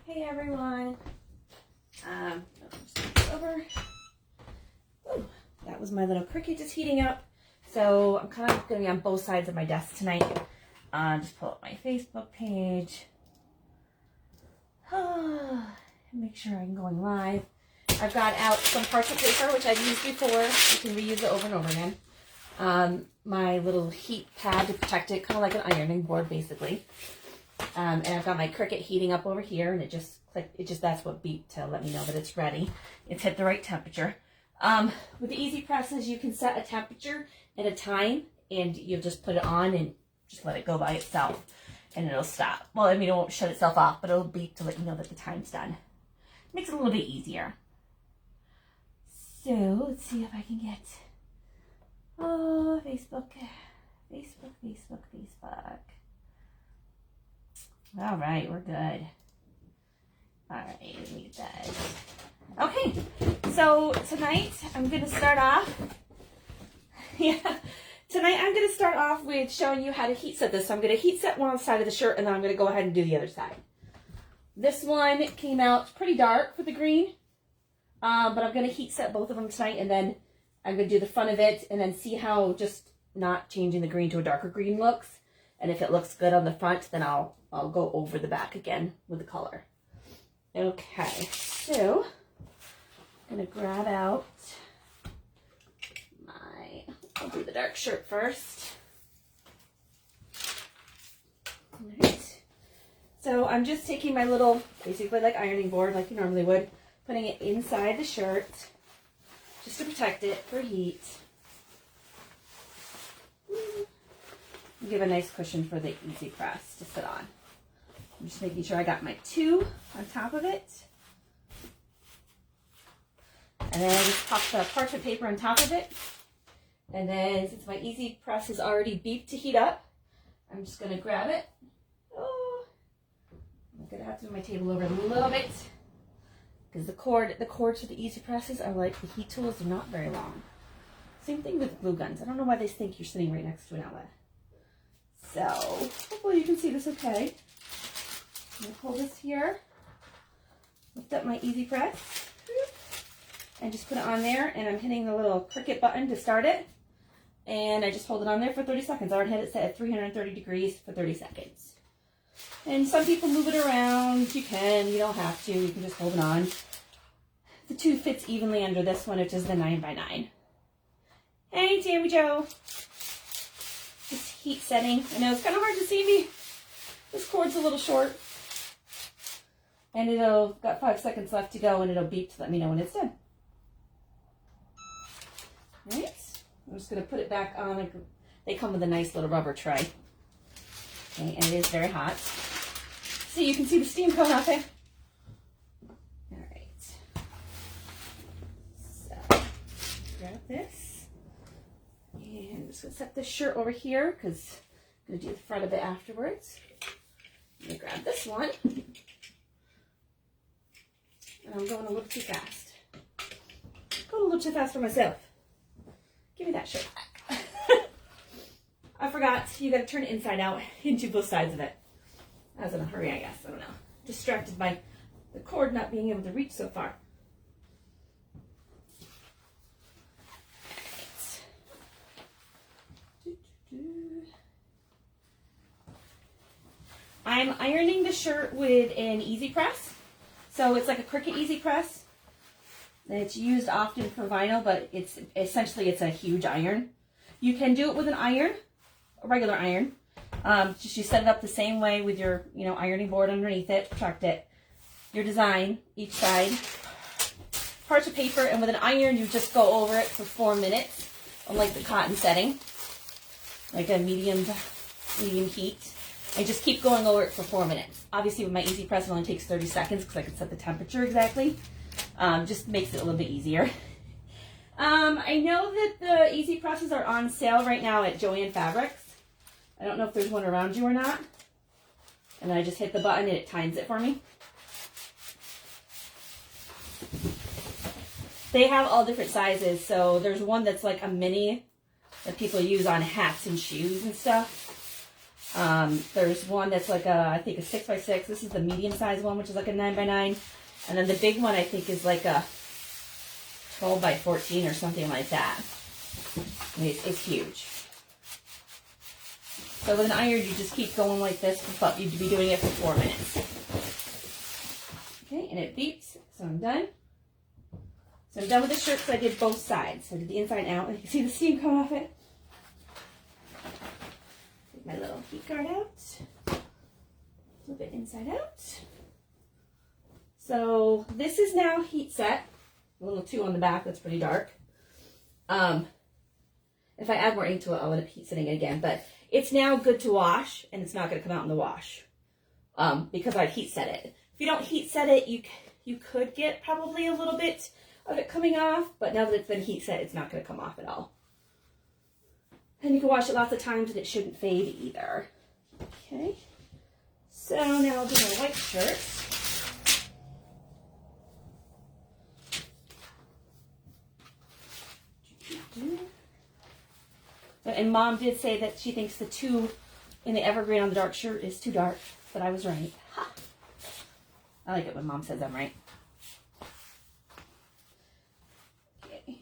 Hey everyone. Just over. Ooh, that was my little Cricut just heating up. So I'm kind of going to be on both sides of my desk tonight. Just pull up my Facebook page. Make sure I'm going live. I've got out some parchment paper, which I've used before. You can reuse it over and over again. My little heat pad to protect it, kind of like an ironing board, basically. And I've got my Cricut heating up over here, and it just clicked. That's what beeped to let me know that it's ready. It's hit the right temperature. With the easy presses, you can set a temperature and a time, and you'll just put it on and just let it go by itself, and it'll stop. Well, I mean, it won't shut itself off, but it'll beep to let you know that the time's done. Makes it a little bit easier. So let's see if I can get Facebook. All right, we're good. All right, we need that. Okay, so tonight I'm going to start off. Tonight I'm going to start off with showing you how to heat set this. So I'm going to heat set one side of the shirt, and then I'm going to go ahead and do the other side. This one came out pretty dark with the green, but I'm going to heat set both of them tonight, and then I'm going to do the front of it, and then see how just not changing the green to a darker green looks. And if it looks good on the front, then I'll go over the back again with the color. Okay, so I'm going to grab out I'll do the dark shirt first. All right. So I'm just taking my little, basically like ironing board, like you normally would, putting it inside the shirt just to protect it for heat. Give a nice cushion for the easy press to sit on. I'm just making sure I got my two on top of it. And then I just pop the parchment paper on top of it. And then since my easy press is already beeped to heat up, I'm just going to grab it. Oh, I'm going to have to move my table over a little bit because the cords for the easy presses are like the heat tools. They're not very long. Same thing with glue guns. I don't know why they think you're sitting right next to an outlet. So hopefully you can see this okay. I'm going to pull this here, lift up my easy press, and just put it on there. And I'm hitting the little Cricut button to start it. And I just hold it on there for 30 seconds. I already had it set at 330 degrees for 30 seconds. And some people move it around. You can. You don't have to. You can just hold it on. The two fits evenly under this one, which is the 9x9. Hey, Tammy Joe. It's heat setting. I know it's kind of hard to see me. This cord's a little short. And it'll got 5 seconds left to go, and it'll beep to let me know when it's done. All right. I'm just going to put it back on. They come with a nice little rubber tray. Okay, and it is very hot. So you can see the steam coming off it. All right. So, grab this. And I'm just going to set this shirt over here because I'm going to do the front of it afterwards. I'm going to grab this one. And I'm going a little too fast. Going a little too fast for myself. Give me that shirt back. I forgot. You got to turn it inside out into both sides of it. I was in a hurry, I guess. I don't know. Distracted by the cord not being able to reach so far. I'm ironing the shirt with an easy press. So it's like a Cricut easy press. It's used often for vinyl, but it's essentially a huge iron. You can do it with an iron, a regular iron. Just you set it up the same way with your ironing board underneath it, protect it. Your design each side, parchment paper, and with an iron you just go over it for 4 minutes, unlike the cotton setting, like a medium heat. I just keep going over it for 4 minutes. Obviously with my easy press it only takes 30 seconds because I can set the temperature exactly. Just makes it a little bit easier. I know that the easy presses are on sale right now at Joann Fabrics. I don't know if there's one around you or not. And then I just hit the button and it times it for me. They have all different sizes. So there's one that's like a mini that people use on hats and shoes and stuff. There's one that's like a, I think a 6x6. This is the medium size one, which is like a 9x9. And then the big one, I think, is like a 12x14 or something like that. I mean, it's huge. So with an iron, you just keep going like this, but you'd be doing it for 4 minutes. Okay, and it beeps, so I'm done. So I'm done with the shirt, so I did both sides. So I did the inside and out, and you can see the steam coming off it. Take my little heat guard out. Flip it inside out. So this is now heat set. A little 2 on the back, that's pretty dark. If I add more ink to it, I'll end up heat setting it again. But it's now good to wash, and it's not going to come out in the wash because I've heat set it. If you don't heat set it, you could get probably a little bit of it coming off, but now that it's been heat set, it's not going to come off at all. And you can wash it lots of times, and it shouldn't fade either. Okay, so now I'll do my white shirt. And Mom did say that she thinks the 2 in the evergreen on the dark shirt is too dark, but I was right. Ha. I like it when Mom says I'm right. Okay.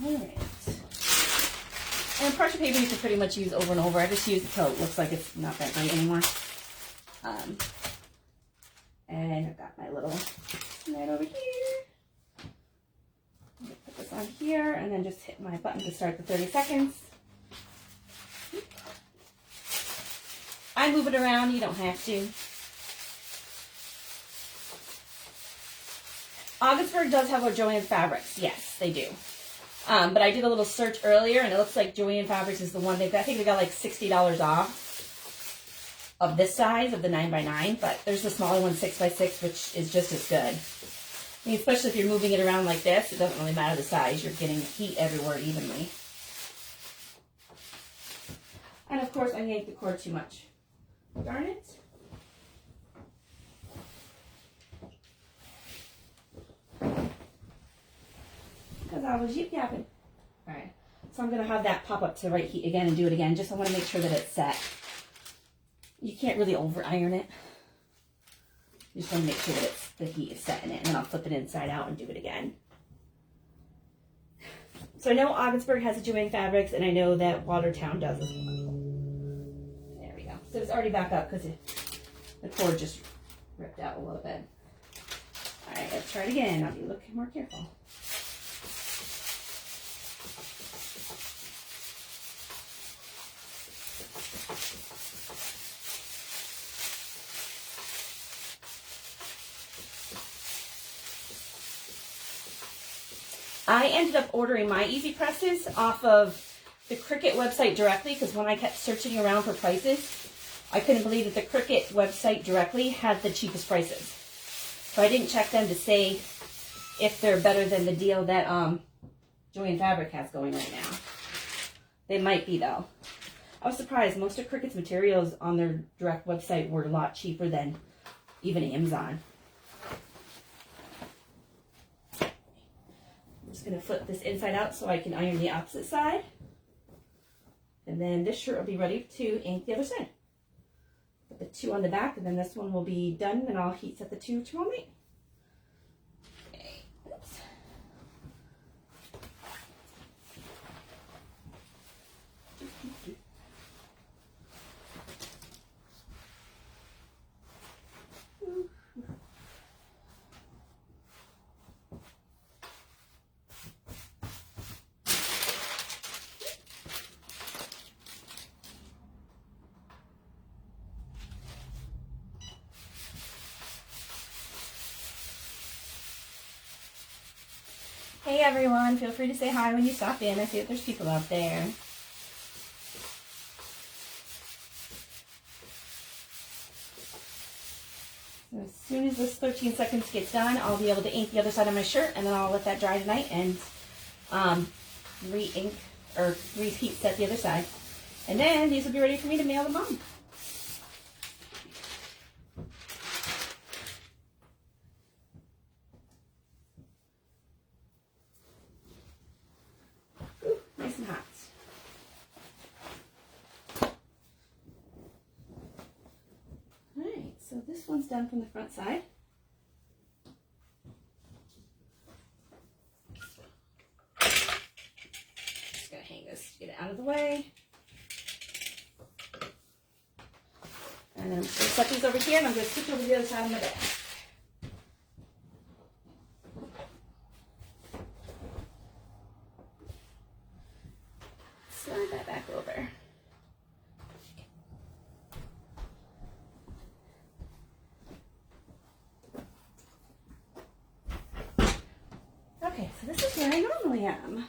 All right. And parchment paper you can pretty much use over and over. I just use it until it looks like it's not that great anymore. And I've got my little right over here. I'm gonna put this on here and then just hit my button to start the 30 seconds. I move it around, you don't have to. Augsburg does have our Joann Fabrics. Yes, they do. But I did a little search earlier and it looks like Joann Fabrics is the one they've got. I think they got like $60 off of this size, of the 9x9, but there's the smaller one, 6x6, which is just as good. I mean, especially if you're moving it around like this, it doesn't really matter the size. You're getting heat everywhere evenly. And of course, I yanked the cord too much. Darn it. Because I was yip-yapping. All right, so I'm going to have that pop up to right heat again and do it again. Just I want to make sure that it's set. You can't really over iron it. You just want to make sure that the heat is set in it. And then I'll flip it inside out and do it again. So I know Augsburg has a Joann Fabrics, and I know that Watertown does as well. There we go. So it's already back up because the cord just ripped out a little bit. All right, let's try it again. I'll be looking more careful. I ended up ordering my easy presses off of the Cricut website directly because when I kept searching around for prices, I couldn't believe that the Cricut website directly had the cheapest prices. So I didn't check them to say if they're better than the deal that Joann Fabric has going right now. They might be though. I was surprised. Most of Cricut's materials on their direct website were a lot cheaper than even Amazon. I'm just going to flip this inside out so I can iron the opposite side. And then this shirt will be ready to ink the other side. Put the 2 on the back, and then this one will be done, and I'll heat set the 2 tomorrow night. Okay. Oops. Hey everyone, feel free to say hi when you stop in. I see that there's people out there. So as soon as this 13 seconds gets done, I'll be able to ink the other side of my shirt, and then I'll let that dry tonight and re-ink or reheat set the other side. And then these will be ready for me to mail to Mom. and hot. All right, so this one's done from the front side. Just gonna hang this, get it out of the way. And then I'm just gonna set these over here, and I'm gonna switch over to the other side of my bed. Slide that back over. Okay, so this is where I normally am.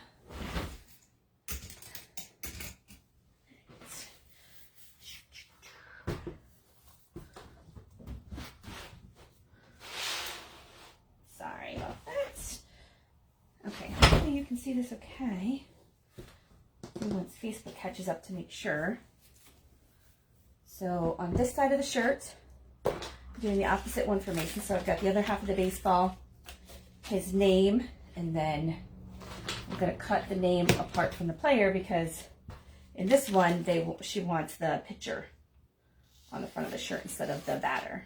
Sorry about that. Okay, hopefully you can see this okay. Once Facebook catches up to make sure. So on this side of the shirt, I'm doing the opposite one for Mason. So I've got the other half of the baseball, his name, and then I'm going to cut the name apart from the player because in this one, she wants the picture on the front of the shirt instead of the batter.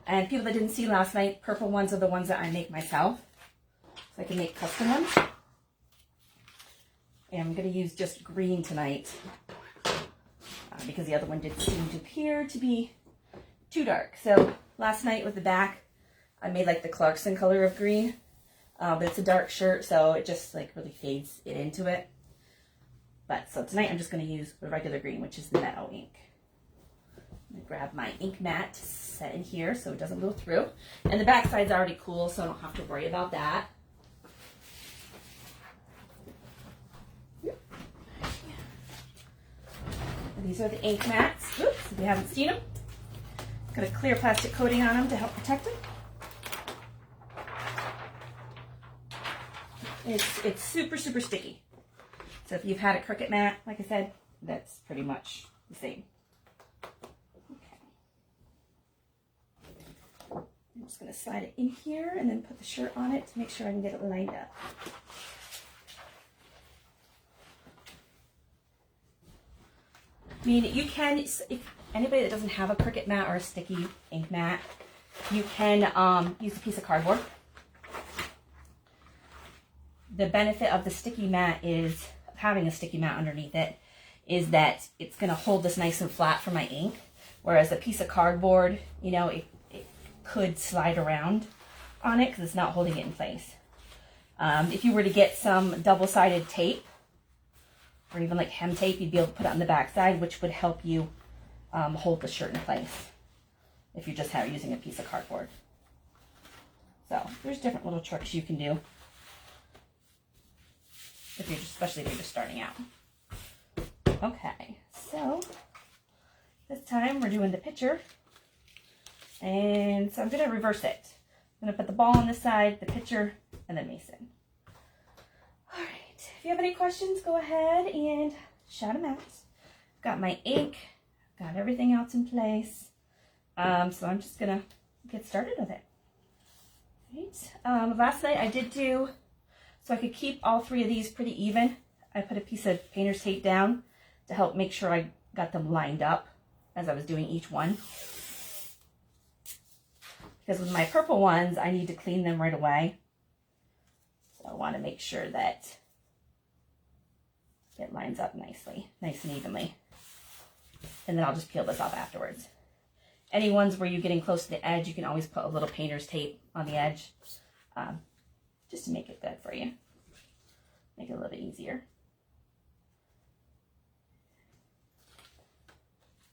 And people that didn't see last night, purple ones are the ones that I make myself. So I can make custom ones. And I'm going to use just green tonight because the other one did seem to appear to be too dark. So last night with the back, I made like the Clarkson color of green, but it's a dark shirt, so it just like really fades it into it. But so tonight I'm just going to use the regular green, which is the meadow ink. I'm going to grab my ink mat to set in here so it doesn't go through. And the back side's already cool, so I don't have to worry about that. These are the ink mats. Oops, if you haven't seen them. Got a clear plastic coating on them to help protect them. It's super, super sticky. So if you've had a Cricut mat, like I said, that's pretty much the same. Okay. I'm just going to slide it in here and then put the shirt on it to make sure I can get it lined up. I mean, you can, if anybody that doesn't have a Cricut mat or a sticky ink mat, you can use a piece of cardboard. The benefit of the sticky mat is, having a sticky mat underneath it, is that it's going to hold this nice and flat for my ink, whereas a piece of cardboard, you know, it could slide around on it because it's not holding it in place. If you were to get some double-sided tape, or even like hem tape, you'd be able to put it on the back side, which would help you hold the shirt in place if you're just using a piece of cardboard. So there's different little tricks you can do, especially if you're just starting out. Okay, so this time we're doing the picture, and so I'm going to reverse it. I'm going to put the ball on this side, the picture, and then Mason. All right. If you have any questions, go ahead and shout them out. Got my ink, got everything else in place. So I'm just gonna get started with it. Right. Last night I did do, so I could keep all three of these pretty even, I put a piece of painter's tape down to help make sure I got them lined up as I was doing each one. Because with my purple ones, I need to clean them right away. So I want to make sure that it lines up nicely, nice and evenly. And then I'll just peel this off afterwards. Any ones where you're getting close to the edge, you can always put a little painter's tape on the edge, just to make it good for you. Make it a little bit easier.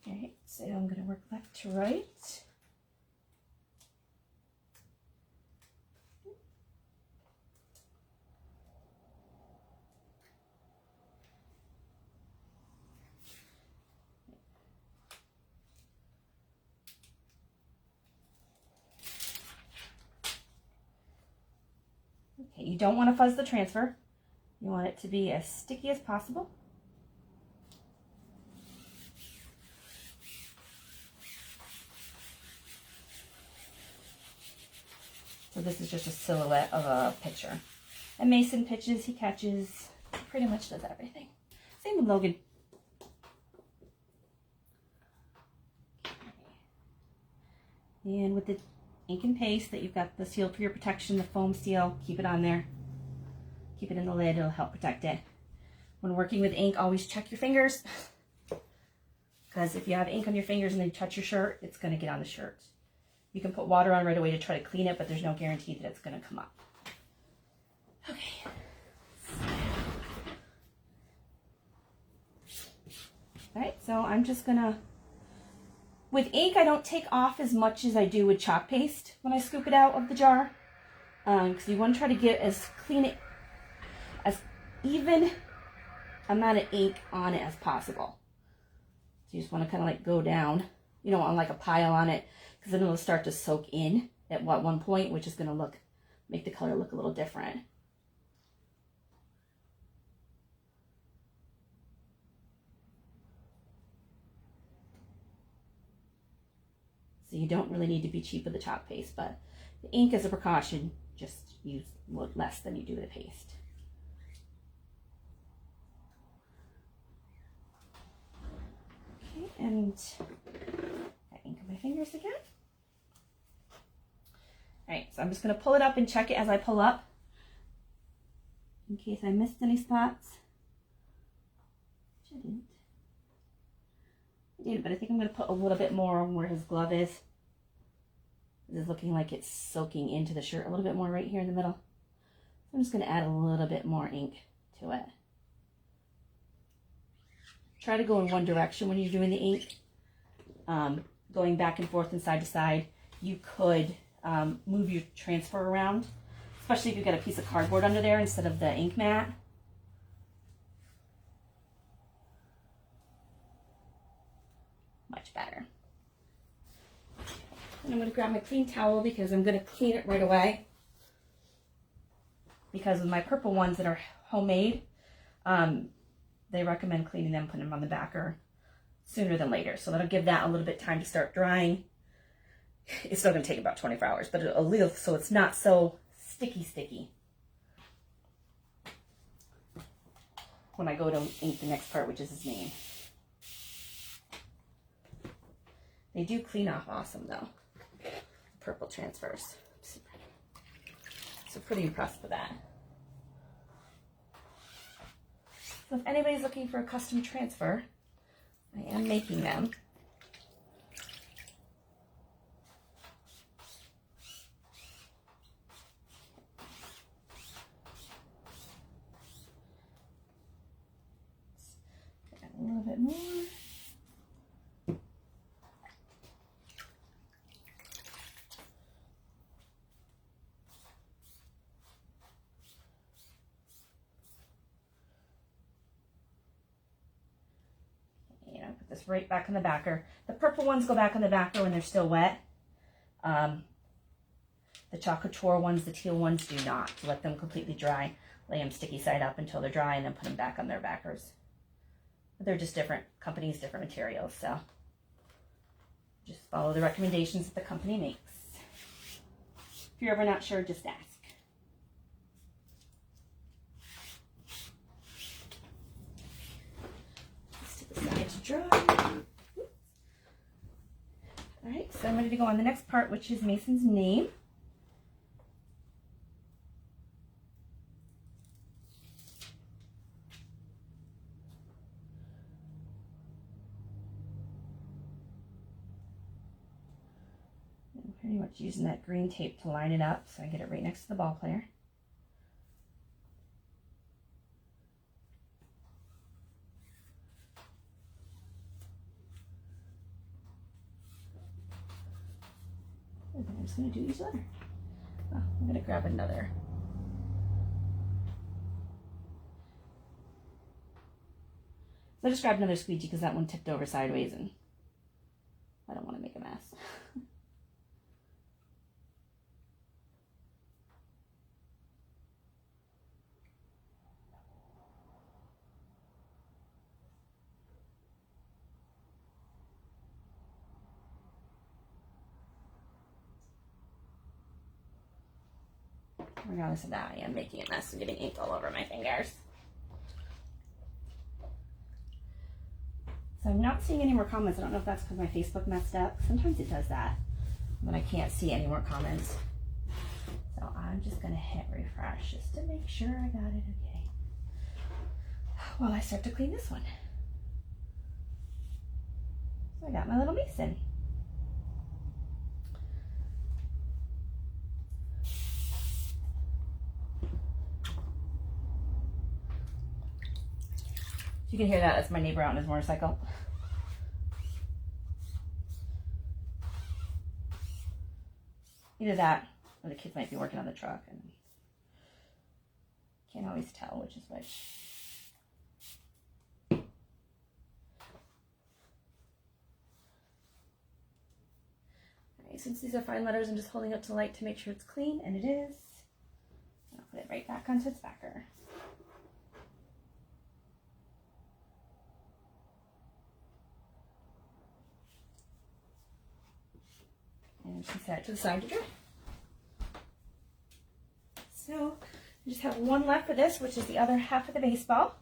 All right, so I'm going to work left to right. Okay, you don't want to fuzz the transfer. You want it to be as sticky as possible. So this is just a silhouette of a picture. And Mason pitches, he catches, pretty much does everything. Same with Logan. And with the ink and paste that you've got the seal for your protection, the foam seal, keep it on there. Keep it in the lid, it'll help protect it. When working with ink, always check your fingers. Because if you have ink on your fingers and then you touch your shirt, it's going to get on the shirt. You can put water on right away to try to clean it, but there's no guarantee that it's going to come up. Okay. Alright, so I'm just going to, with ink, I don't take off as much as I do with chalk paste when I scoop it out of the jar. Because you want to try to get as clean, as even amount of ink on it as possible. So you just want to kind of like go down. You don't want like a pile on it, because then it'll start to soak in at one point, which is going to make the color look a little different. So you don't really need to be cheap with the chalk paste, but the ink as a precaution, just use less than you do the paste. Okay, and I ink on my fingers again. All right, so I'm just going to pull it up and check it as I pull up, in case I missed any spots. Which I didn't. But I think I'm going to put a little bit more on where his glove is. This is looking like it's soaking into the shirt a little bit more right here in the middle. So I'm just going to add a little bit more ink to it. Try to go in one direction when you're doing the ink. Going back and forth and side to side. You could move your transfer around, especially if you've got a piece of cardboard under there instead of the ink mat. Much better. And I'm going to grab my clean towel because I'm going to clean it right away. Because with my purple ones that are homemade, they recommend cleaning them, putting them on the backer sooner than later. So that'll give that a little bit time to start drying. It's still going to take about 24 hours, but it'll leave so it's not so sticky. When I go to ink the next part, which is his name. They do clean off awesome though. Purple transfers. So pretty impressed with that. So if anybody's looking for a custom transfer, I am making them. Add a little bit more. Put this right back in the backer. The purple ones go back in the backer when they're still wet. The Couture ones, the teal ones, do not. Let them completely dry. Lay them sticky side up until they're dry and then put them back on their backers. But they're just different companies, different materials, so just follow the recommendations that the company makes. If you're ever not sure, just ask. Dry. Alright, so I'm ready to go on the next part, which is Mason's name. I'm pretty much using that green tape to line it up so I get it right next to the ball player. I'm just going to do each letter. Oh, I'm going to grab another. So I just grabbed another squeegee because that one tipped over sideways and I don't want to make a mess. regardless of that, I am making a mess and getting ink all over my fingers. So I'm not seeing any more comments. I don't know if that's because my Facebook messed up. Sometimes it does that, but I can't see any more comments. So I'm just gonna hit refresh just to make sure I got it okay. While I start to clean this one. So I got my little mason. If you can hear that, that's my neighbor out on his motorcycle. Either that, or the kids might be working on the truck, and can't always tell which is which. Alright, since these are fine letters, I'm just holding up to the light to make sure it's clean, and it is. I'll put it right back onto its backer. And she set it to the side to dry. So I just have one left for this, which is the other half of the baseball.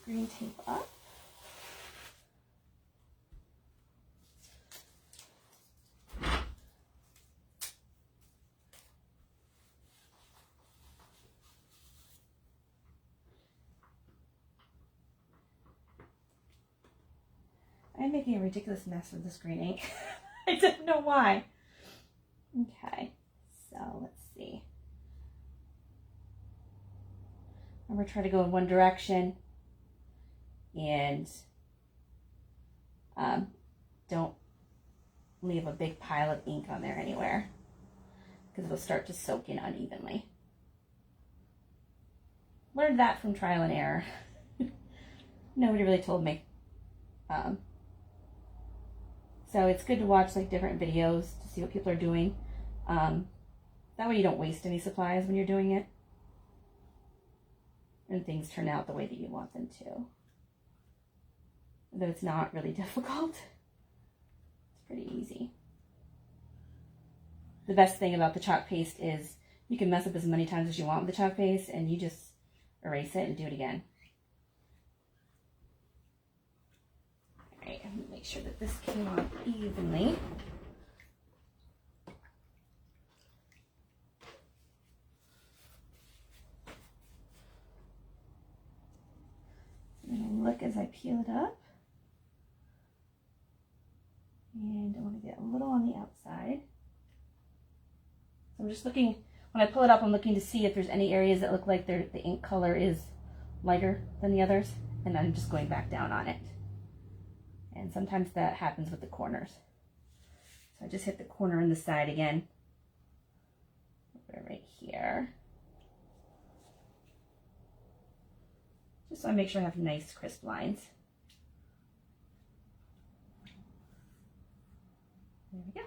Green tape up. I'm making a ridiculous mess with this green ink. I don't know why. Okay, so let's see. I'm going to try to go in one direction. And don't leave a big pile of ink on there anywhere, because it'll start to soak in unevenly. Learned that from trial and error. Nobody really told me. So it's good to watch like different videos to see what people are doing. That way you don't waste any supplies when you're doing it, and things turn out the way that you want them to. Though it's not really difficult. It's pretty easy. The best thing about the chalk paste is you can mess up as many times as you want with the chalk paste, and you just erase it and do it again. Alright, I'm going to make sure that this came on evenly. I'm going to look as I peel it up. And I want to get a little on the outside. So I'm just looking, when I pull it up, I'm looking to see if there's any areas that look like the ink color is lighter than the others. And then I'm just going back down on it. And sometimes that happens with the corners. So I just hit the corner and the side again. Right here. Just so I make sure I have nice crisp lines. There we go.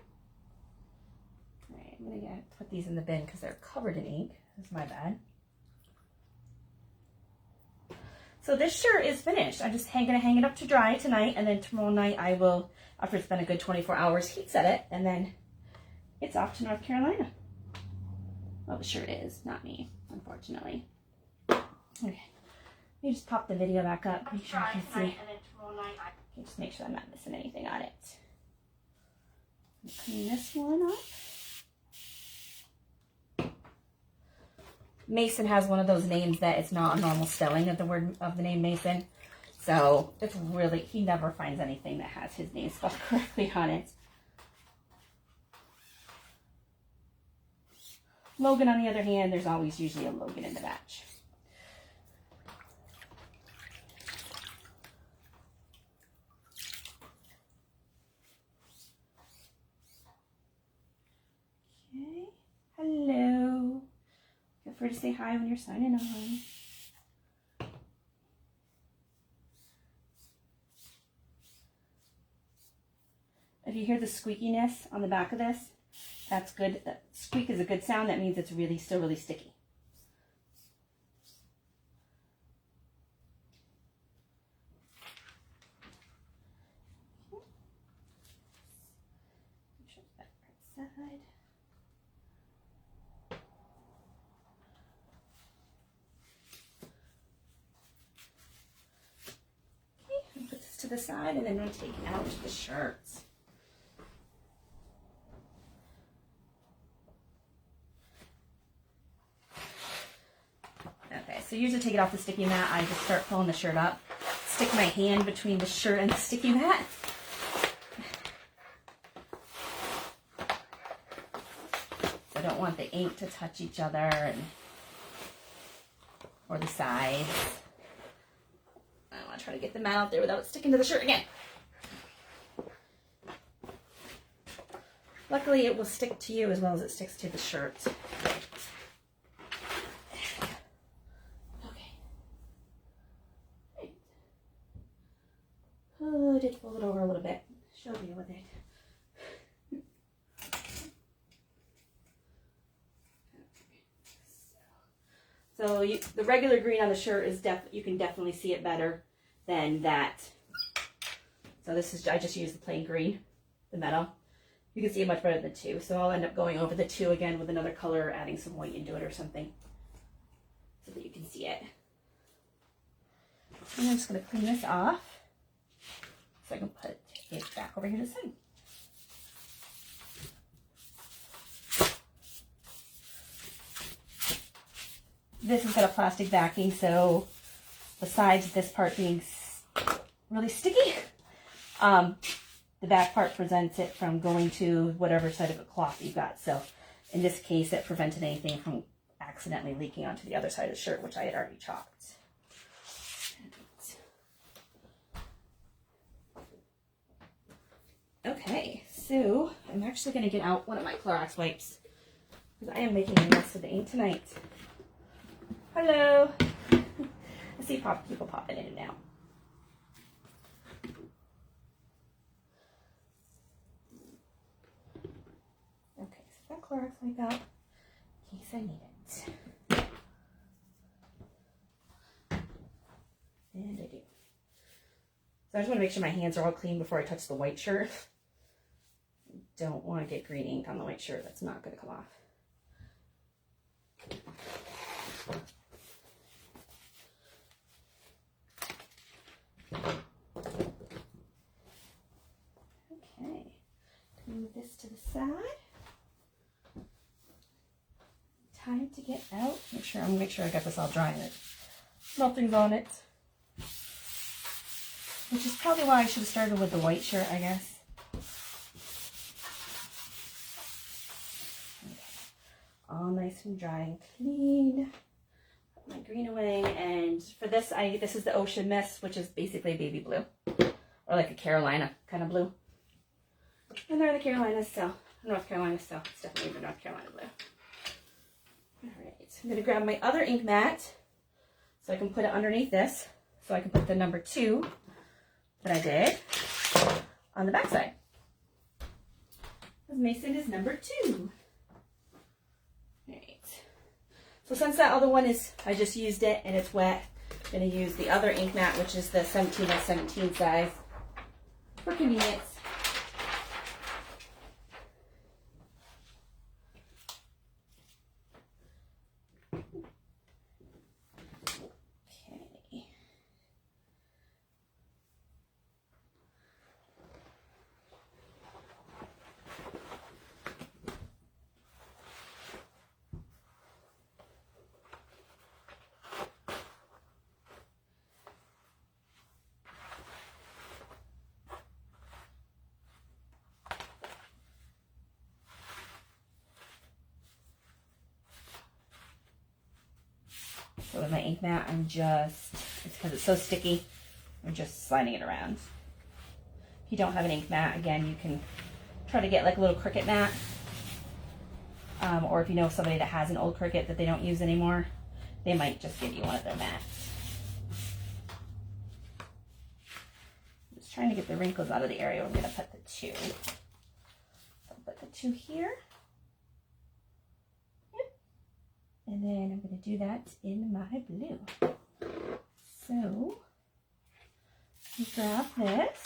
All right, I'm gonna put these in the bin because they're covered in ink. That's my bad. So this shirt is finished. I'm just gonna hang it up to dry tonight, and then tomorrow night I will, after it's been a good 24 hours, heat set it, and then it's off to North Carolina. Well, the shirt is, not me, unfortunately. Okay, let me just pop the video back up, make sure I can see. Okay, just make sure I'm not missing anything on it. Clean this one up. Mason has one of those names that it's not a normal spelling of the word of the name Mason. So it's really, he never finds anything that has his name spelled correctly on it. Logan, on the other hand, there's always usually a Logan in the batch. Okay, hello. Feel free to say hi when you're signing on. If you hear the squeakiness on the back of this, that's good. That squeak is a good sound. That means it's really still really sticky. Back right side. Okay, put this to the side, and then I'm taking out the shirts. Okay, so usually take it off the sticky mat. I just start pulling the shirt up, stick my hand between the shirt and the sticky mat. So I don't want the ink to touch each other or the sides. I want to try to get the mat out there without sticking to the shirt again. Luckily, it will stick to you as well as it sticks to the shirt. Oh, I did fold it over a little bit. She'll deal with it. So the regular green on the shirt is you can definitely see it better than that. So this is, I just used the plain green, the metal. You can see it much better than the 2. So I'll end up going over the 2 again with another color, adding some white into it or something, so that you can see it. And I'm just going to clean this off, so I can put it back over here to the side. This has got a plastic backing, so besides this part being really sticky, the back part prevents it from going to whatever side of the cloth you've got. So in this case, it prevented anything from accidentally leaking onto the other side of the shirt, which I had already chalked. Okay, so I'm actually going to get out one of my Clorox wipes because I am making a mess of the ink tonight. Hello. I see people popping in and out. Okay, so that Clorox wipe out in case I need it. And I do. So I just want to make sure my hands are all clean before I touch the white shirt. Don't want to get green ink on the white shirt. That's not going to come off. Okay, move this to the side. Time to get out. I'm gonna make sure I got this all dry and nothing's on it. Which is probably why I should have started with the white shirt, I guess. All nice and dry and clean. Put my green away, and for this, this is the Ocean Mist, which is basically baby blue, or like a Carolina kind of blue. And they're in the Carolinas, so North Carolina, so it's definitely the North Carolina blue. All right, I'm gonna grab my other ink mat so I can put it underneath this, so I can put the number 2 that I did on the back side. Because Mason is number 2. Alright. So since that other one I just used it and it's wet, I'm going to use the other ink mat, which is the 17 by 17 size, for convenience. So with my ink mat, it's because it's so sticky, I'm just sliding it around. If you don't have an ink mat, again, you can try to get like a little Cricut mat. Or if you know somebody that has an old Cricut that they don't use anymore, they might just give you one of their mats. I'm just trying to get the wrinkles out of the area where I'm going to put the 2. to here. Yep. And then I'm going to do that in my blue. So, grab this.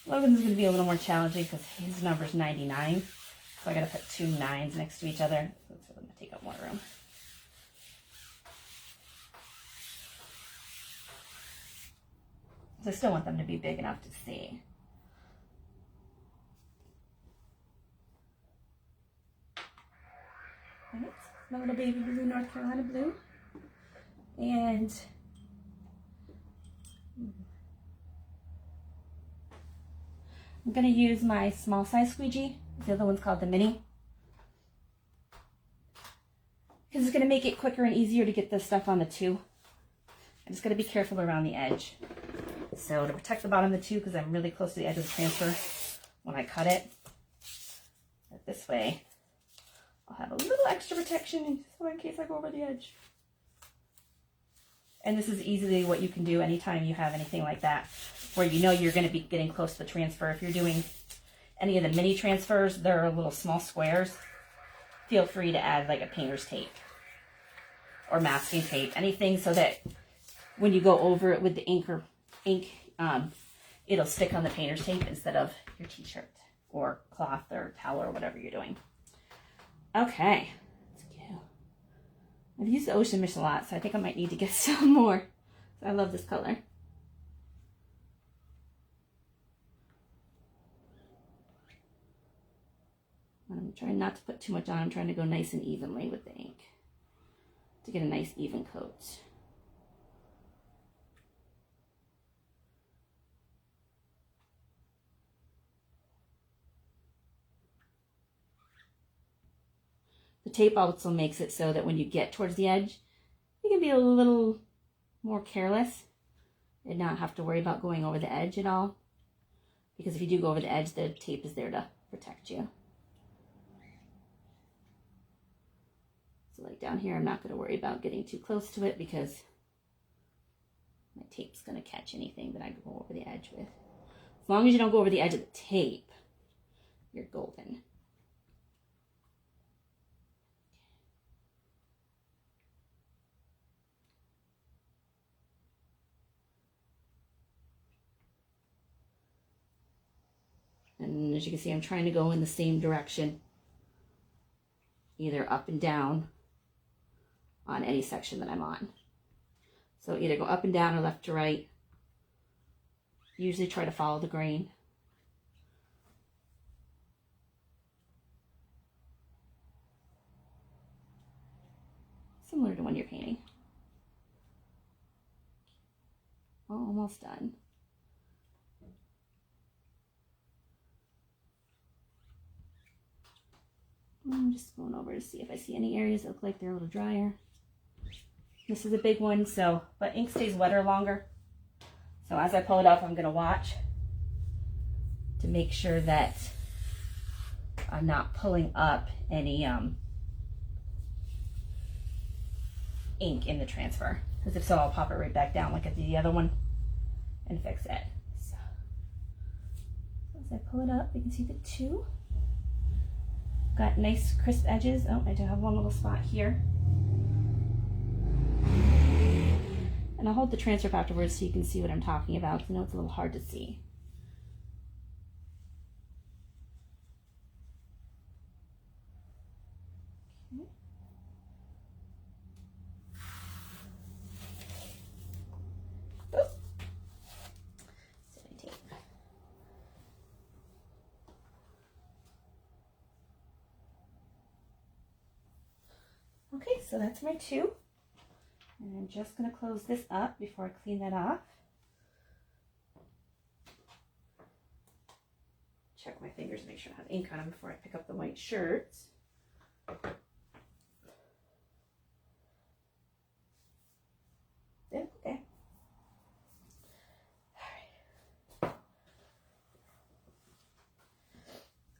Logan's going to be a little more challenging because his number's 99. So I got to put 2 9s next to each other. So it's going to take up more room. So I still want them to be big enough to see. Alright, my little baby blue, North Carolina blue. And I'm going to use my small size squeegee. The other one's called the mini. Because it's going to make it quicker and easier to get this stuff on the 2. I'm just going to be careful around the edge. So to protect the bottom of the 2, because I'm really close to the edge of the transfer when I cut it, but this way I'll have a little extra protection in case I go over the edge. And this is easily what you can do anytime you have anything like that, where you know you're going to be getting close to the transfer. If you're doing any of the mini transfers, they're little small squares. Feel free to add like a painter's tape or masking tape, anything so that when you go over it with the ink, it'll stick on the painter's tape instead of your t-shirt or cloth or towel or whatever you're doing. Okay, let's go. I've used the ocean mist a lot, so I think I might need to get some more. I love this color. I'm trying not to put too much on. I'm trying to go nice and evenly with the ink to get a nice even coat. The tape also makes it so that when you get towards the edge, you can be a little more careless and not have to worry about going over the edge at all. Because if you do go over the edge, the tape is there to protect you. So like down here, I'm not going to worry about getting too close to it because my tape's going to catch anything that I go over the edge with. As long as you don't go over the edge of the tape, you're golden. And as you can see, I'm trying to go in the same direction, either up and down on any section that I'm on. So either go up and down or left to right. Usually try to follow the grain. Similar to when you're painting. Almost done. I'm just going over to see if I see any areas that look like they're a little drier. This is a big one, but ink stays wetter longer. So as I pull it up, I'm going to watch to make sure that I'm not pulling up any ink in the transfer. Because if so, I'll pop it right back down like I did the other one and fix it. So as I pull it up, you can see the 2. Got nice crisp edges. Oh, I do have one little spot here. And I'll hold the transfer afterwards so you can see what I'm talking about. I know it's a little hard to see. Okay. Okay, so that's my 2. And I'm just going to close this up before I clean that off. Check my fingers, make sure I have ink on them before I pick up the white shirts. Yeah, okay. All right.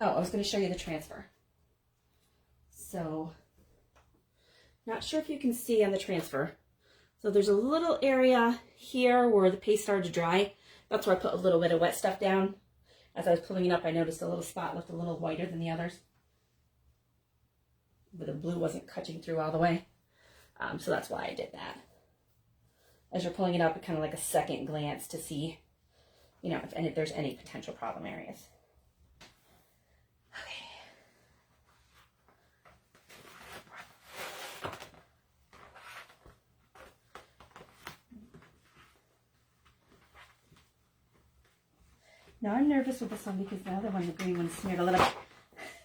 Oh, I was going to show you the transfer. So Not sure if you can see on the transfer. So there's a little area here where the paste started to dry. That's where I put a little bit of wet stuff down. As I was pulling it up, I noticed a little spot looked a little whiter than the others. But the blue wasn't cutting through all the way. So that's why I did that. As you're pulling it up, it kind of like a second glance to see, you know, if there's any potential problem areas. Okay. Now I'm nervous with this one because the other one, the green one, smeared a little.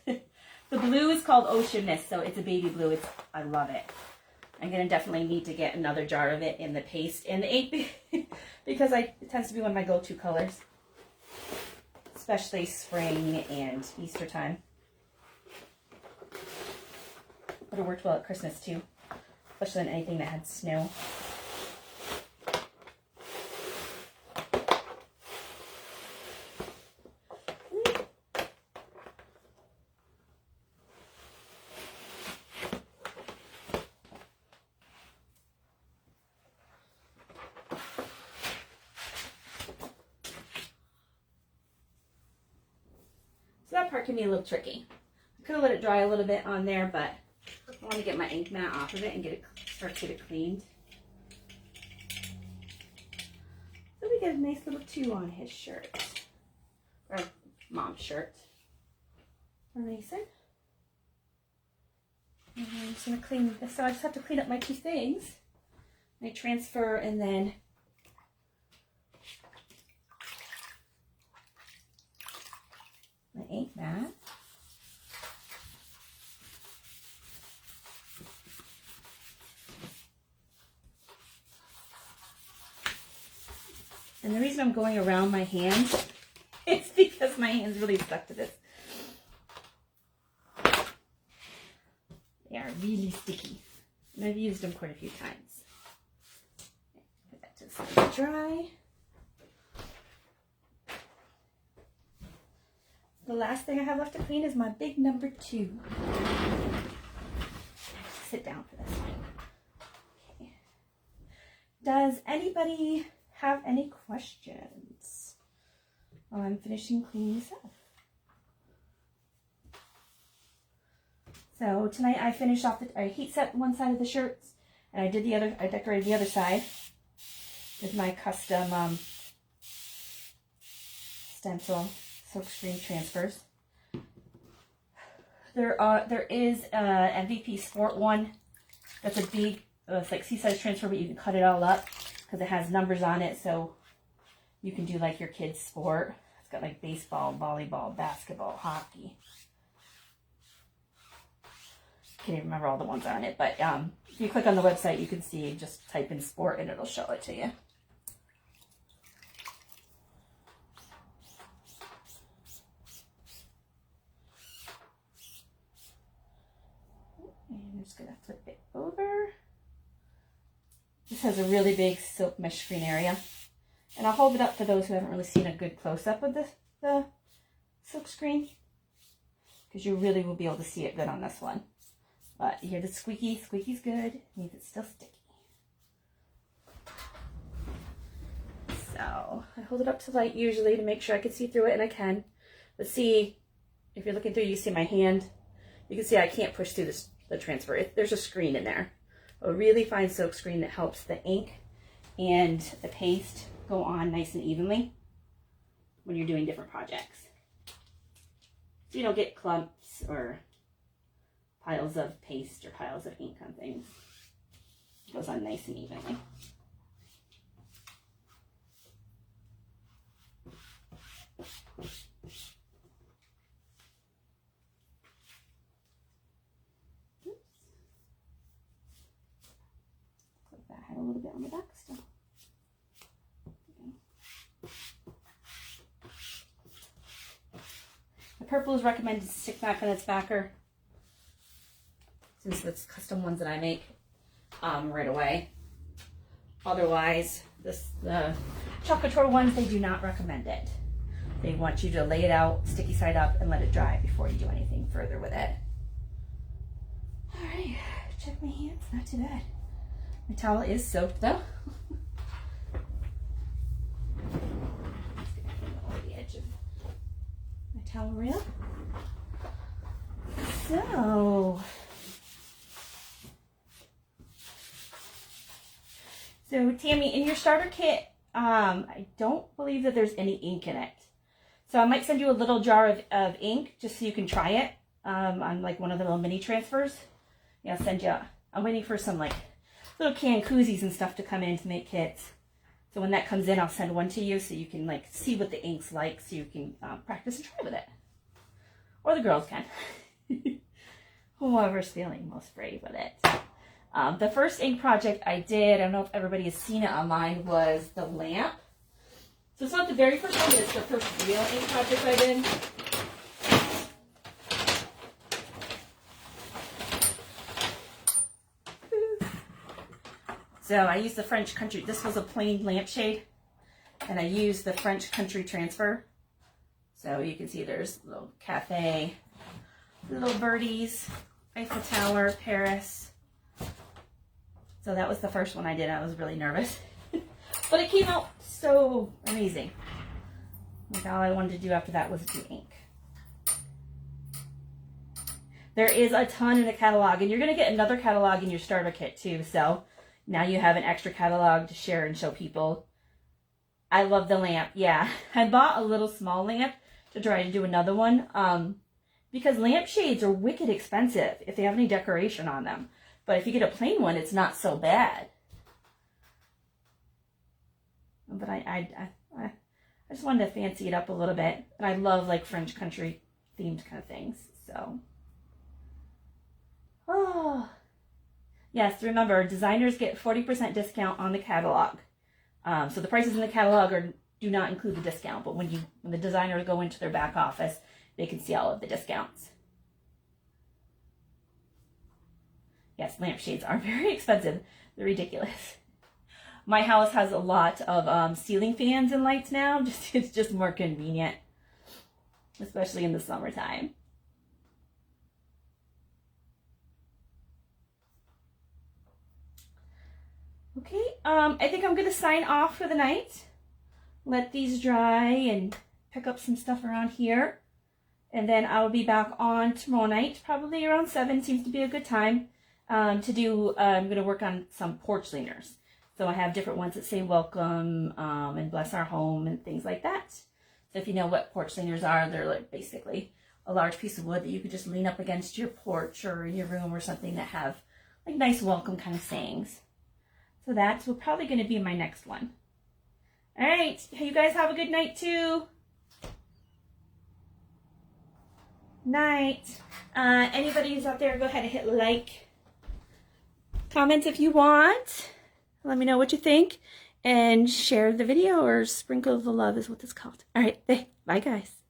The blue is called Ocean Mist, so it's a baby blue. I love it. I'm going to definitely need to get another jar of it in the paste and the ink because it tends to be one of my go-to colors, especially spring and Easter time. But it worked well at Christmas too, especially in anything that had snow. That part can be a little tricky. I could have let it dry a little bit on there, but I want to get my ink mat off of it and start to get it cleaned. So we get a nice little 2 on his shirt, or mom's shirt. Erasing. And I'm just going to clean this. So I just have to clean up my 2 things. My transfer and then my ink mat. And the reason I'm going around my hands is because my hands really stuck to this. They are really sticky. And I've used them quite a few times. Put that to the side to dry. The last thing I have left to clean is my big number 2. Sit down for this one. Okay. Does anybody have any questions while I'm finishing cleaning this up? So tonight I finished off I heat set one side of the shirts, and I decorated the other side with my custom stencil silkscreen transfers. There is an MVP Sport one. That's a big, it's like C-size transfer, but you can cut it all up because it has numbers on it, so you can do like your kid's sport. It's got like baseball, volleyball, basketball, hockey. Can't even remember all the ones on it, but if you click on the website, you can see, just type in sport and it'll show it to you. I'm just going to flip it over. This has a really big silk mesh screen area. And I'll hold it up for those who haven't really seen a good close-up of the silk screen, because you really will be able to see it good on this one. But you hear the squeaky. Squeaky's good. It means it's still sticky. So I hold it up to light usually to make sure I can see through it, and I can. But see, if you're looking through, you see my hand. You can see I can't push through the transfer. There's a screen in there. A really fine silk screen that helps the ink and the paste go on nice and evenly when you're doing different projects. So you don't get clumps or piles of paste or piles of ink on things. It goes on nice and evenly. A little bit on the back still. The purple is recommended to stick back on its backer, since it's custom ones that I make right away. Otherwise, the Chalkology ones, they do not recommend it. They want you to lay it out, sticky side up, and let it dry before you do anything further with it. All right, check my hands. Not too bad. My towel is soaked though. The edge of my towel reel. So Tammy, in your starter kit, I don't believe that there's any ink in it. So I might send you a little jar of ink just so you can try it on like one of the little mini transfers. Yeah, I'll send you. I'm waiting for some like little canned koozies and stuff to come in to make kits. So when that comes in, I'll send one to you so you can like see what the ink's like, so you can practice and try with it. Or the girls can. Whoever's feeling most brave with it. The first ink project I did, I don't know if everybody has seen it online, was the lamp. So it's not the very first one, but it's the first real ink project I did. So I used the French Country, this was a plain lampshade, and I used the French Country transfer. So you can see there's a little cafe, little birdies, Eiffel Tower, Paris. So that was the first one I did. I was really nervous. But it came out so amazing. Like all I wanted to do after that was do ink. There is a ton in the catalog, and you're going to get another catalog in your starter kit too. So now you have an extra catalog to share and show people. I love the lamp. Yeah, I bought a little small lamp to try to do another one because lampshades are wicked expensive if they have any decoration on them. But if you get a plain one, it's not so bad. But I just wanted to fancy it up a little bit. And I love like French country themed kind of things. So, oh. Yes, remember, designers get 40% discount on the catalog. So the prices in the catalog do not include the discount, but when the designers go into their back office, they can see all of the discounts. Yes, lampshades are very expensive. They're ridiculous. My house has a lot of ceiling fans and lights now. It's just more convenient, especially in the summertime. Okay, I think I'm going to sign off for the night. Let these dry and pick up some stuff around here. And then I'll be back on tomorrow night, probably around 7. Seems to be a good time to do, I'm going to work on some porch leaners. So I have different ones that say welcome and bless our home and things like that. So if you know what porch leaners are, they're like basically a large piece of wood that you could just lean up against your porch or in your room or something that have like nice welcome kind of sayings. So that's probably going to be my next one. All right. You guys have a good night too. Night. Anybody who's out there, go ahead and hit like. Comment if you want. Let me know what you think. And share the video, or sprinkle the love is what it's called. All right. Bye guys.